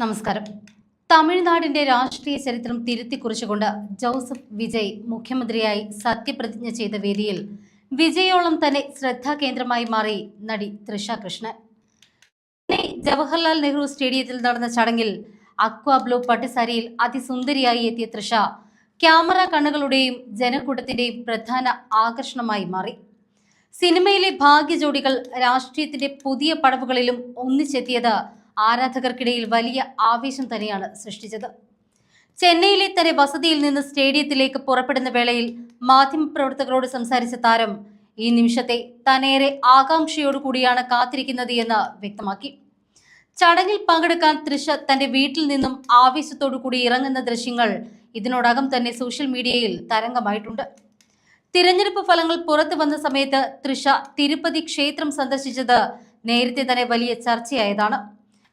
നമസ്കാരം. തമിഴ്നാടിന്റെ രാഷ്ട്രീയ ചരിത്രം തിരുത്തിക്കുറിച്ചുകൊണ്ട് ജോസഫ് വിജയ് മുഖ്യമന്ത്രിയായി സത്യപ്രതിജ്ഞ ചെയ്ത വേദിയിൽ വിജയോളം തന്നെ ശ്രദ്ധാകേന്ദ്രമായി മാറി നടി തൃഷ കൃഷ്ണൻ. ജവഹർലാൽ നെഹ്റു സ്റ്റേഡിയത്തിൽ നടന്ന ചടങ്ങിൽ അക്വാ ബ്ലൂ പട്ടുസാരിയിൽ അതിസുന്ദരിയായി എത്തിയ തൃഷ ക്യാമറ കണ്ണുകളുടെയും ജനക്കൂട്ടത്തിന്റെയും പ്രധാന ആകർഷണമായി മാറി. സിനിമയിലെ ഭാഗ്യജോഡികൾ രാഷ്ട്രീയത്തിന്റെ പുതിയ പടവുകളിലും ഒന്നിച്ചെത്തിയത് ആരാധകർക്കിടയിൽ വലിയ ആവേശം തന്നെയാണ് സൃഷ്ടിച്ചത്. ചെന്നൈയിലെ തന്റെ വസതിയിൽ നിന്ന് സ്റ്റേഡിയത്തിലേക്ക് പുറപ്പെടുന്ന വേളയിൽ മാധ്യമപ്രവർത്തകരോട് സംസാരിച്ച താരം ഈ നിമിഷത്തെ താനേറെ ആകാംക്ഷയോടുകൂടിയാണ് കാത്തിരിക്കുന്നത് എന്ന് വ്യക്തമാക്കി. ചടങ്ങിൽ പങ്കെടുക്കാൻ തൃഷ തന്റെ വീട്ടിൽ നിന്നും ആവേശത്തോടുകൂടി ഇറങ്ങുന്ന ദൃശ്യങ്ങൾ ഇതിനോടകം തന്നെ സോഷ്യൽ മീഡിയയിൽ തരംഗമായിട്ടുണ്ട്. തിരഞ്ഞെടുപ്പ് ഫലങ്ങൾ പുറത്തു വന്ന സമയത്ത് തൃഷ തിരുപ്പതി ക്ഷേത്രം സന്ദർശിച്ചത് നേരത്തെ തന്നെ വലിയ ചർച്ചയായതാണ്.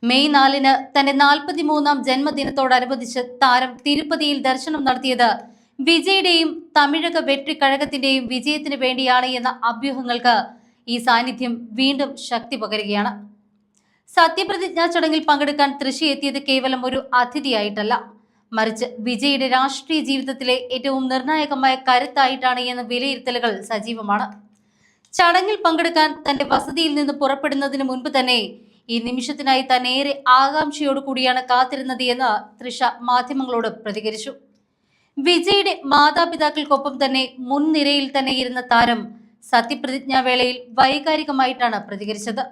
മെയ് 4 തന്റെ 43ാം ജന്മദിനത്തോടനുബന്ധിച്ച് താരം തിരുപ്പതിയിൽ ദർശനം നടത്തിയത് വിജയുടെയും തമിഴക വെട്രി കഴകത്തിന്റെയും വിജയത്തിന് വേണ്ടിയാണ് എന്ന അഭ്യൂഹങ്ങൾക്ക് ഈ സാന്നിധ്യം വീണ്ടും ശക്തി പകരുകയാണ്. സത്യപ്രതിജ്ഞാ ചടങ്ങിൽ പങ്കെടുക്കാൻ തൃശ എത്തിയത് കേവലം ഒരു അതിഥിയായിട്ടല്ല, മറിച്ച് വിജയുടെ രാഷ്ട്രീയ ജീവിതത്തിലെ ഏറ്റവും നിർണായകമായ കരുത്തായിട്ടാണ് എന്ന വിലയിരുത്തലുകൾ സജീവമാണ്. ചടങ്ങിൽ പങ്കെടുക്കാൻ തന്റെ വസതിയിൽ നിന്ന് പുറപ്പെടുന്നതിന് മുൻപ് തന്നെ ഈ നിമിഷത്തിനായി താൻ ഏറെ ആകാംക്ഷയോടു കൂടിയാണ് കാത്തിരുന്നത് എന്ന് തൃഷ മാധ്യമങ്ങളോട് പ്രതികരിച്ചു. വിജയുടെ മാതാപിതാക്കൾക്കൊപ്പം തന്നെ മുൻനിരയിൽ തന്നെ ഇരുന്ന താരം സത്യപ്രതിജ്ഞാ വേളയിൽ വൈകാരികമായിട്ടാണ് പ്രതികരിച്ചത്.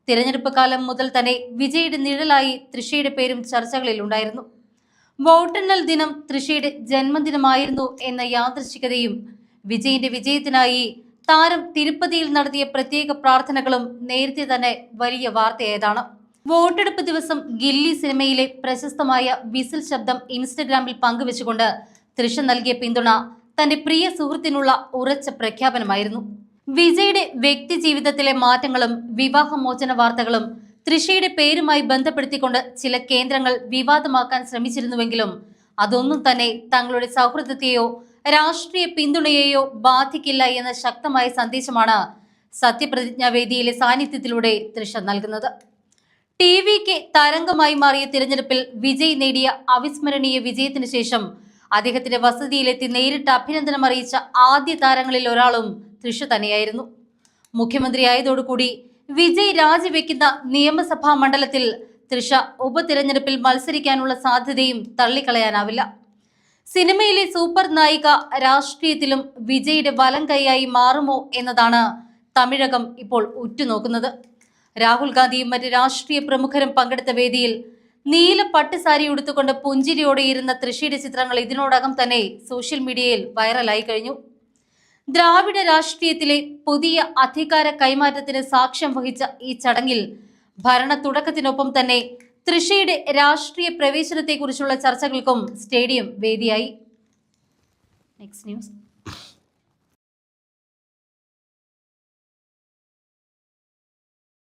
തിരഞ്ഞെടുപ്പ് കാലം മുതൽ തന്നെ വിജയുടെ നിഴലായി തൃഷയുടെ പേരും ചർച്ചകളിൽ ഉണ്ടായിരുന്നു. വോട്ടെണ്ണൽ ദിനം തൃഷയുടെ ജന്മദിനമായിരുന്നു എന്ന യാദൃശ്ചികതയും വിജയിന്റെ വിജയത്തിനായി താരം തിരുപ്പതിയിൽ നടത്തിയ പ്രത്യേക പ്രാർത്ഥനകളും നേരത്തെ തന്നെ വലിയ വാർത്തയായതാണ്. വോട്ടെടുപ്പ് ദിവസം ഗില്ലി സിനിമയിലെ പ്രശസ്തമായ വിസിൽ ശബ്ദം ഇൻസ്റ്റഗ്രാമിൽ പങ്കുവെച്ചുകൊണ്ട് തൃഷ നൽകിയ പിന്തുണ തന്റെ പ്രിയ സുഹൃത്തിനുള്ള ഉറച്ച പ്രഖ്യാപനമായിരുന്നു. വിജയുടെ വ്യക്തി ജീവിതത്തിലെ മാറ്റങ്ങളും വിവാഹമോചന വാർത്തകളും തൃഷയുടെ പേരുമായി ബന്ധപ്പെടുത്തിക്കൊണ്ട് ചില കേന്ദ്രങ്ങൾ വിവാദമാക്കാൻ ശ്രമിച്ചിരുന്നുവെങ്കിലും അതൊന്നും തന്നെ തങ്ങളുടെ സൗഹൃദത്തെയോ രാഷ്ട്രീയ പിന്തുണയെയോ ബാധിക്കില്ല എന്ന ശക്തമായ സന്ദേശമാണ് സത്യപ്രതിജ്ഞാ വേദിയിലെ സാന്നിധ്യത്തിലൂടെ തൃഷ നൽകുന്നത്. ടിവിക്ക് തരംഗമായി മാറിയ തിരഞ്ഞെടുപ്പിൽ വിജയ് നേടിയ അവിസ്മരണീയ വിജയത്തിന് ശേഷം അദ്ദേഹത്തിന്റെ വസതിയിലെത്തി നേരിട്ട് അഭിനന്ദനം അറിയിച്ച ആദ്യ താരങ്ങളിൽ ഒരാളും തൃഷ തന്നെയായിരുന്നു. മുഖ്യമന്ത്രിയായതോടുകൂടി വിജയ് രാജിവെക്കുന്ന നിയമസഭാ മണ്ഡലത്തിൽ തൃഷ ഉപതിരഞ്ഞെടുപ്പിൽ മത്സരിക്കാനുള്ള സാധ്യതയും തള്ളിക്കളയാനാവില്ല. സിനിമയിലെ സൂപ്പർ നായിക രാഷ്ട്രീയത്തിലും വിജയുടെ വലം കൈയായി മാറുമോ എന്നതാണ് തമിഴകം ഇപ്പോൾ ഉറ്റുനോക്കുന്നത്. രാഹുൽ ഗാന്ധിയും മറ്റ് രാഷ്ട്രീയ പ്രമുഖരും പങ്കെടുത്ത വേദിയിൽ നീല പട്ടുസാരി ഉടുത്തുകൊണ്ട് പുഞ്ചിരിയോടെ ഇരുന്ന തൃഷയുടെ ചിത്രങ്ങൾ ഇതിനോടകം തന്നെ സോഷ്യൽ മീഡിയയിൽ വൈറലായി കഴിഞ്ഞു. ദ്രാവിഡ രാഷ്ട്രീയത്തിലെ പുതിയ അധികാര കൈമാറ്റത്തിന് സാക്ഷ്യം വഹിച്ച ഈ ചടങ്ങിൽ ഭരണ തുടക്കത്തിനൊപ്പം തന്നെ തൃഷയുടെ രാഷ്ട്രീയ പ്രവേശനത്തെക്കുറിച്ചുള്ള ചർച്ചകൾക്കും സ്റ്റേഡിയം വേദിയായി. Next news.